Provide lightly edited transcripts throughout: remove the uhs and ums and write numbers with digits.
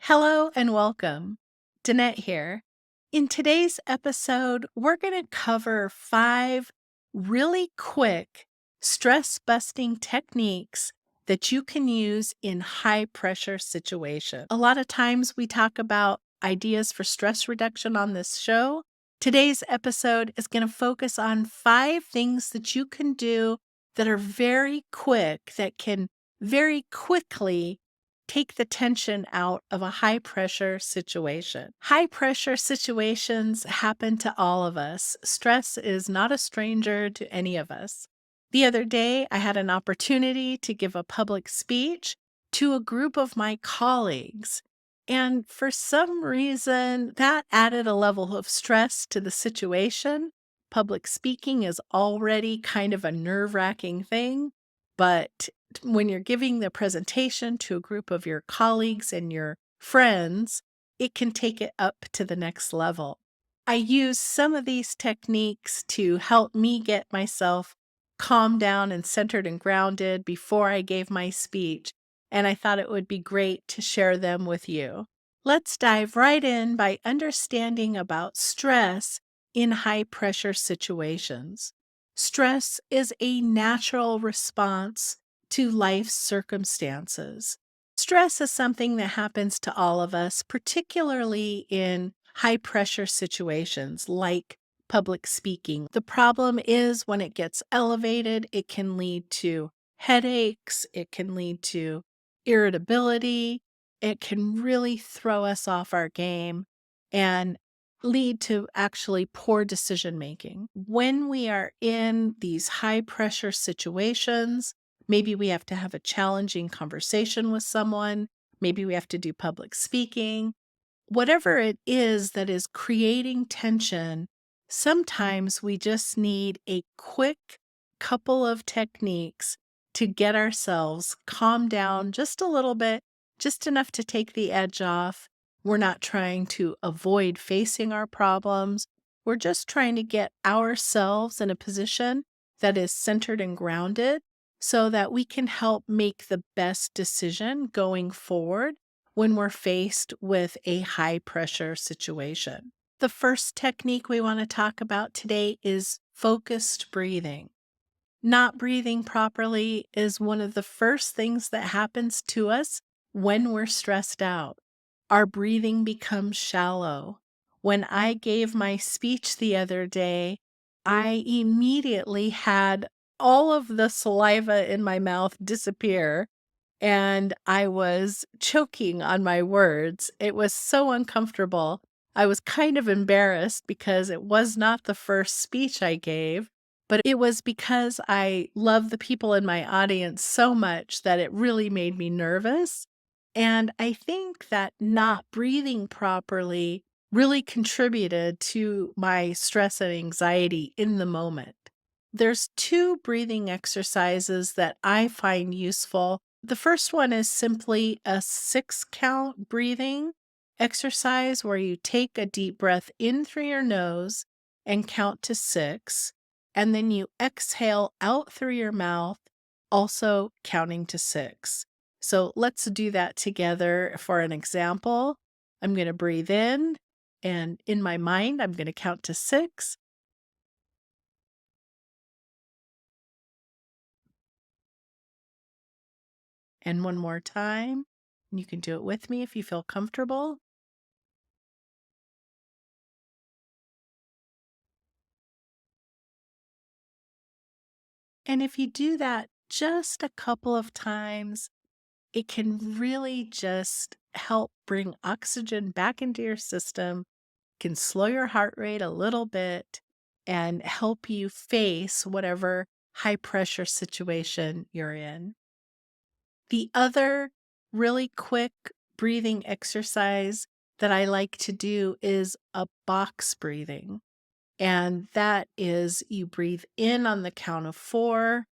Hello and welcome. Danette here. In today's episode, we're going to cover 5 really quick stress busting techniques that you can use in high pressure situations. A lot of times we talk about ideas for stress reduction on this show. Today's episode is going to focus on 5 things that you can do that are very quick, that can very quickly take the tension out of a high pressure situation. High pressure situations happen to all of us. Stress is not a stranger to any of us. The other day, I had an opportunity to give a public speech to a group of my colleagues. And for some reason, that added a level of stress to the situation. Public speaking is already kind of a nerve-wracking thing, but when you're giving the presentation to a group of your colleagues and your friends, it can take it up to the next level. I use some of these techniques to help me get myself calmed down and centered and grounded before I gave my speech, and I thought it would be great to share them with you. Let's dive right in by understanding about stress in high pressure situations. Stress is a natural response to life's circumstances. Stress is something that happens to all of us, particularly in high pressure situations like public speaking. The problem is when it gets elevated, it can lead to headaches, it can lead to irritability, it can really throw us off our game and lead to actually poor decision making. When we are in these high pressure situations, maybe we have to have a challenging conversation with someone. Maybe we have to do public speaking. Whatever it is that is creating tension, sometimes we just need a quick couple of techniques to get ourselves calmed down just a little bit, just enough to take the edge off. We're not trying to avoid facing our problems. We're just trying to get ourselves in a position that is centered and grounded so that we can help make the best decision going forward when we're faced with a high pressure situation. The first technique we want to talk about today is focused breathing. Not breathing properly is one of the first things that happens to us when we're stressed out. Our breathing becomes shallow. When I gave my speech the other day, I immediately had all of the saliva in my mouth disappear and I was choking on my words. It was so uncomfortable. I was kind of embarrassed because it was not the first speech I gave, but it was because I love the people in my audience so much that it really made me nervous. And I think that not breathing properly really contributed to my stress and anxiety in the moment. There's 2 breathing exercises that I find useful. The first one is simply a 6 count breathing exercise where you take a deep breath in through your nose and count to 6, and then you exhale out through your mouth, also counting to 6. So let's do that together for an example. I'm going to breathe in, and in my mind, I'm going to count to 6. And one more time. You can do it with me if you feel comfortable. And if you do that just a couple of times, it can really just help bring oxygen back into your system, can slow your heart rate a little bit, and help you face whatever high pressure situation you're in. The other really quick breathing exercise that I like to do is a box breathing. And that is you breathe in on the count of 4,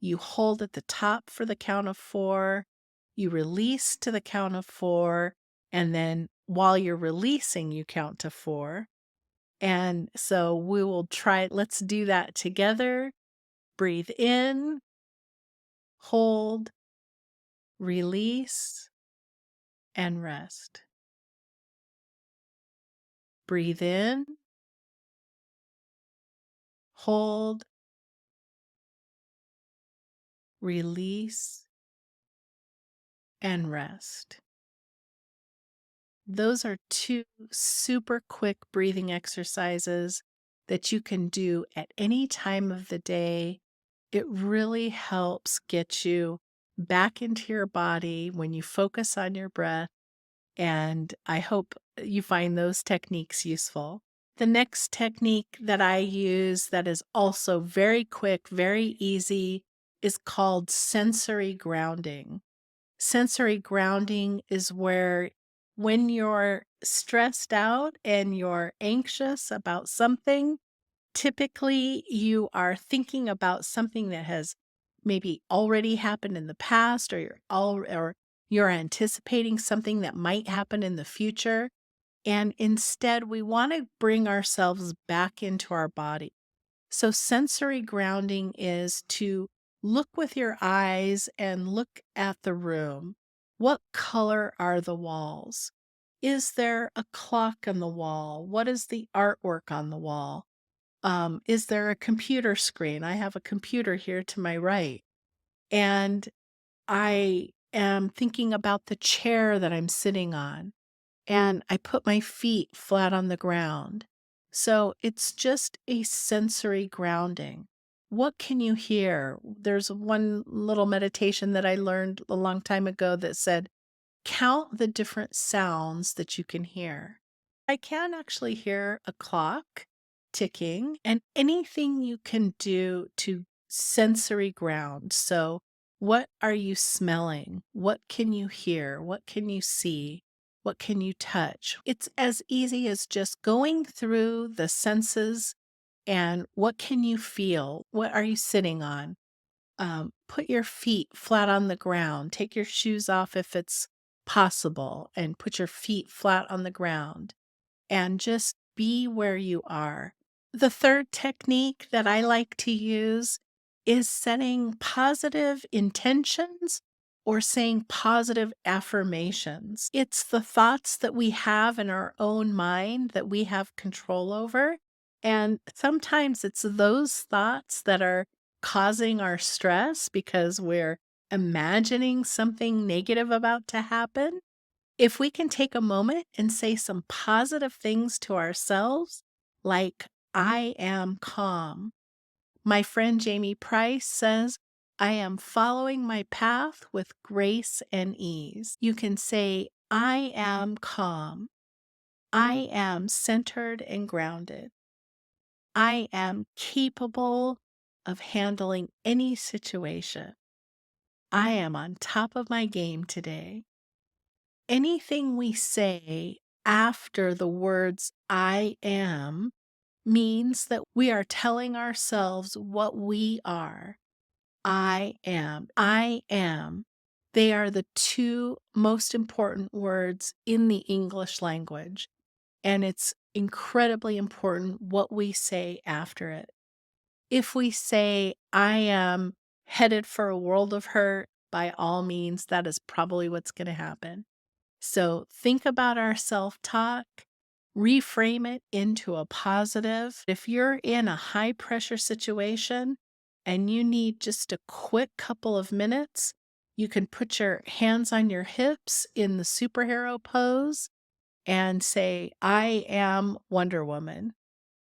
you hold at the top for the count of 4, you release to the count of 4, and then while you're releasing, you count to 4. And so we will try, let's do that together. Breathe in, hold, release, and rest. Breathe in, hold, release, and rest. Those are two super quick breathing exercises that you can do at any time of the day. It really helps get you back into your body when you focus on your breath. And I hope you find those techniques useful. The next technique that I use that is also very quick, very easy, is called sensory grounding. Sensory grounding is where when you're stressed out and you're anxious about something, typically you are thinking about something that has maybe already happened in the past, or you're anticipating something that might happen in the future. And instead, we want to bring ourselves back into our body. So, sensory grounding is to look with your eyes and look at the room. What color are the walls? Is there a clock on the wall? What is the artwork on the wall? Is there a computer screen? I have a computer here to my right. And I am thinking about the chair that I'm sitting on, and I put my feet flat on the ground. So it's just a sensory grounding. What can you hear? There's one little meditation that I learned a long time ago that said, count the different sounds that you can hear. I can actually hear a clock ticking, and anything you can do to sensory ground. So, what are you smelling? What can you hear? What can you see? What can you touch? It's as easy as just going through the senses and what can you feel? What are you sitting on? Put your feet flat on the ground. Take your shoes off if it's possible and put your feet flat on the ground and just be where you are. The third technique that I like to use is setting positive intentions or saying positive affirmations. It's the thoughts that we have in our own mind that we have control over. And sometimes it's those thoughts that are causing our stress because we're imagining something negative about to happen. If we can take a moment and say some positive things to ourselves, like, I am calm. My friend Jamie Price says, I am following my path with grace and ease. You can say, I am calm. I am centered and grounded. I am capable of handling any situation. I am on top of my game today. Anything we say after the words I am means that we are telling ourselves what we are. I am. I am. They are the two most important words in the English language. And it's incredibly important what we say after it. If we say, I am headed for a world of hurt, by all means, that is probably what's going to happen. So think about our self talk, reframe it into a positive. If you're in a high pressure situation and you need just a quick couple of minutes, you can put your hands on your hips in the superhero pose and say, I am Wonder Woman.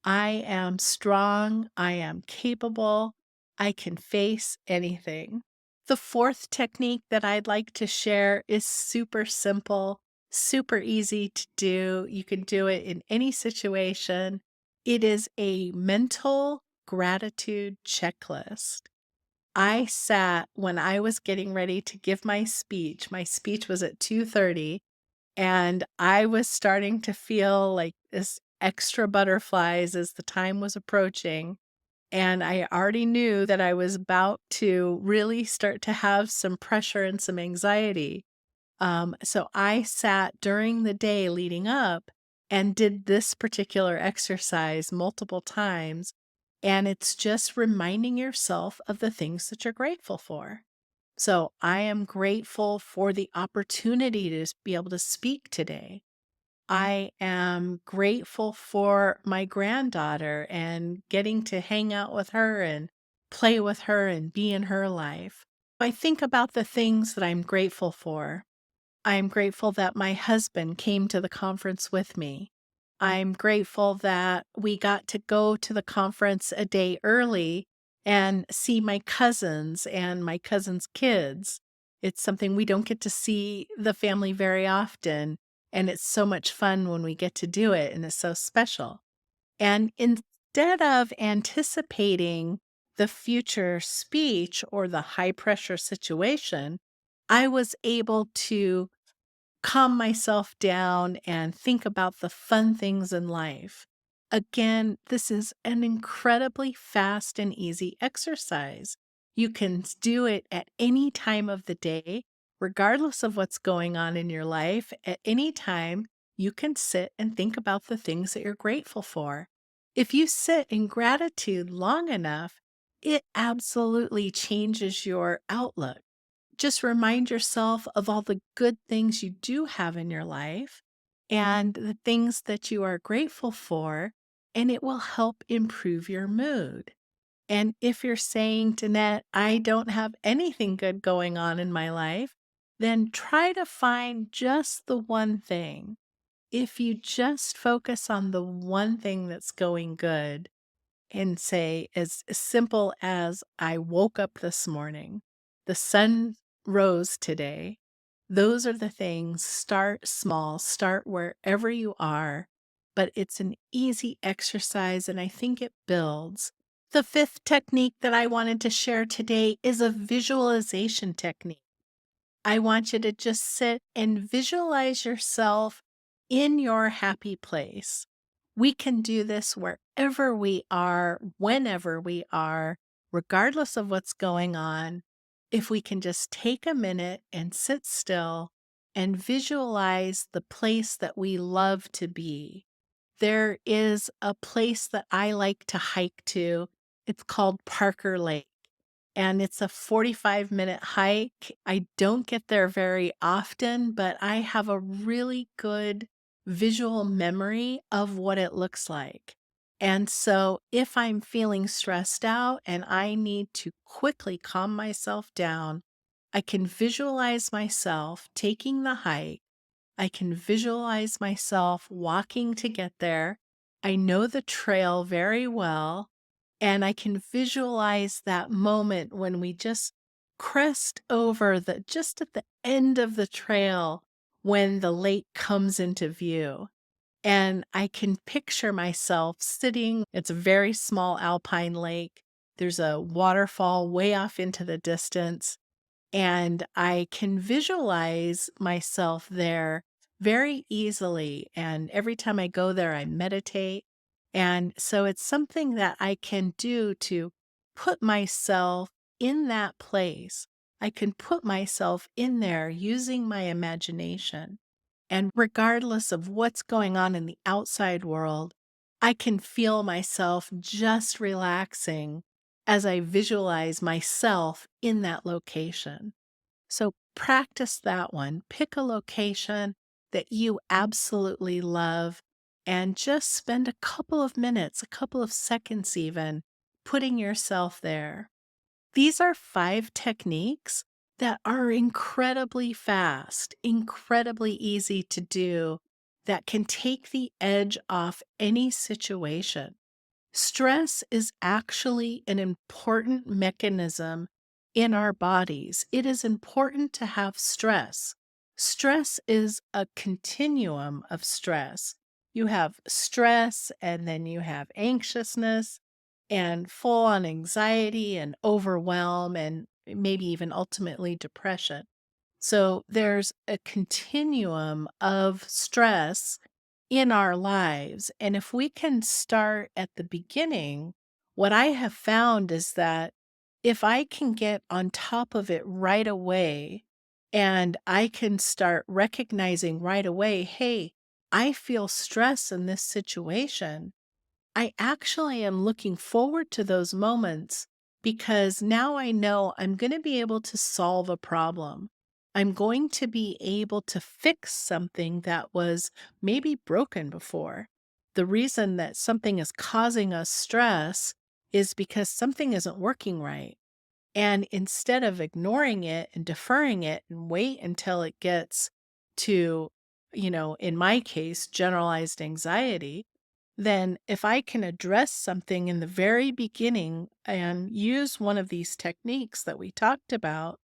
I am strong. I am capable. I can face anything. The fourth technique that I'd like to share is super simple, super easy to do. You can do it in any situation. It is a mental gratitude checklist. I sat when I was getting ready to give my speech. My speech was at 2:30, and I was starting to feel like this extra butterflies as the time was approaching. And I already knew that I was about to really start to have some pressure and some anxiety. So I sat during the day leading up and did this particular exercise multiple times. And it's just reminding yourself of the things that you're grateful for. So I am grateful for the opportunity to be able to speak today. I am grateful for my granddaughter and getting to hang out with her and play with her and be in her life. I think about the things that I'm grateful for. I'm grateful that my husband came to the conference with me. I'm grateful that we got to go to the conference a day early and see my cousins and my cousins' kids. It's something we don't get to see the family very often, and it's so much fun when we get to do it, and it's so special. And instead of anticipating the future speech or the high pressure situation, I was able to calm myself down and think about the fun things in life. Again, this is an incredibly fast and easy exercise. You can do it at any time of the day, regardless of what's going on in your life. At any time, you can sit and think about the things that you're grateful for. If you sit in gratitude long enough, it absolutely changes your outlook. Just remind yourself of all the good things you do have in your life and the things that you are grateful for, and it will help improve your mood. And if you're saying, Danette, I don't have anything good going on in my life, then try to find just the one thing. If you just focus on the one thing that's going good, and say as simple as I woke up this morning, the sun rose today. Those are the things. Start small, start wherever you are, but it's an easy exercise and I think it builds. The fifth technique that I wanted to share today is a visualization technique. I want you to just sit and visualize yourself in your happy place. We can do this wherever we are, whenever we are, regardless of what's going on. If we can just take a minute and sit still and visualize the place that we love to be. There is a place that I like to hike to. It's called Parker Lake and it's a 45-minute hike. I don't get there very often, but I have a really good visual memory of what it looks like. And so if I'm feeling stressed out and I need to quickly calm myself down, I can visualize myself taking the hike. I can visualize myself walking to get there. I know the trail very well, and I can visualize that moment when we just crest over just at the end of the trail when the lake comes into view. And I can picture myself sitting, it's a very small alpine lake. There's a waterfall way off into the distance and I can visualize myself there very easily. And every time I go there, I meditate. And so it's something that I can do to put myself in that place. I can put myself in there using my imagination. And regardless of what's going on in the outside world, I can feel myself just relaxing as I visualize myself in that location. So practice that one. Pick a location that you absolutely love and just spend a couple of minutes, a couple of seconds even, putting yourself there. These are 5 techniques that are incredibly fast, incredibly easy to do, that can take the edge off any situation. Stress is actually an important mechanism in our bodies. It is important to have stress. Stress is a continuum of stress. You have stress, and then you have anxiousness, and full on anxiety, and overwhelm, and maybe even ultimately depression. So there's a continuum of stress in our lives. And if we can start at the beginning, what I have found is that if I can get on top of it right away and I can start recognizing right away, hey, I feel stress in this situation. I actually am looking forward to those moments because now I know I'm going to be able to solve a problem. I'm going to be able to fix something that was maybe broken before. The reason that something is causing us stress is because something isn't working right. And instead of ignoring it and deferring it and wait until it gets to, in my case, generalized anxiety, then if I can address something in the very beginning and use one of these techniques that we talked about,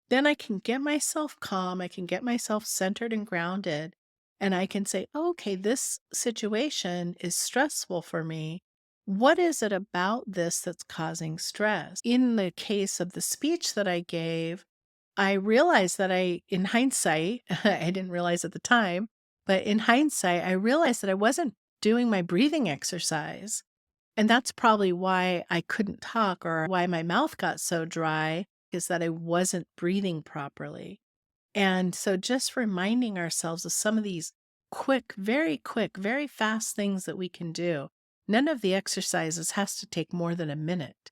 then I can get myself calm, I can get myself centered and grounded, and I can say, okay, this situation is stressful for me. What is it about this that's causing stress? In the case of the speech that I gave, I realized that in hindsight, I didn't realize at the time, but in hindsight, I realized that I wasn't doing my breathing exercise. And that's probably why I couldn't talk or why my mouth got so dry, is that I wasn't breathing properly. And so just reminding ourselves of some of these quick, very fast things that we can do. None of the exercises has to take more than a minute.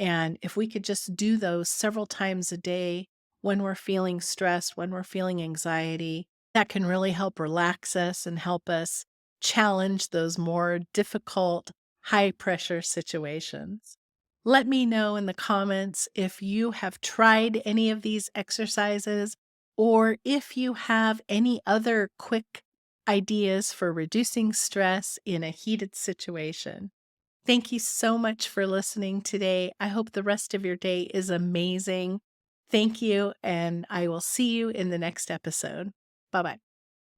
And if we could just do those several times a day when we're feeling stressed, when we're feeling anxiety, that can really help relax us and help us challenge those more difficult, high pressure situations. Let me know in the comments if you have tried any of these exercises or if you have any other quick ideas for reducing stress in a heated situation. Thank you so much for listening today. I hope the rest of your day is amazing. Thank you, and I will see you in the next episode. Bye bye.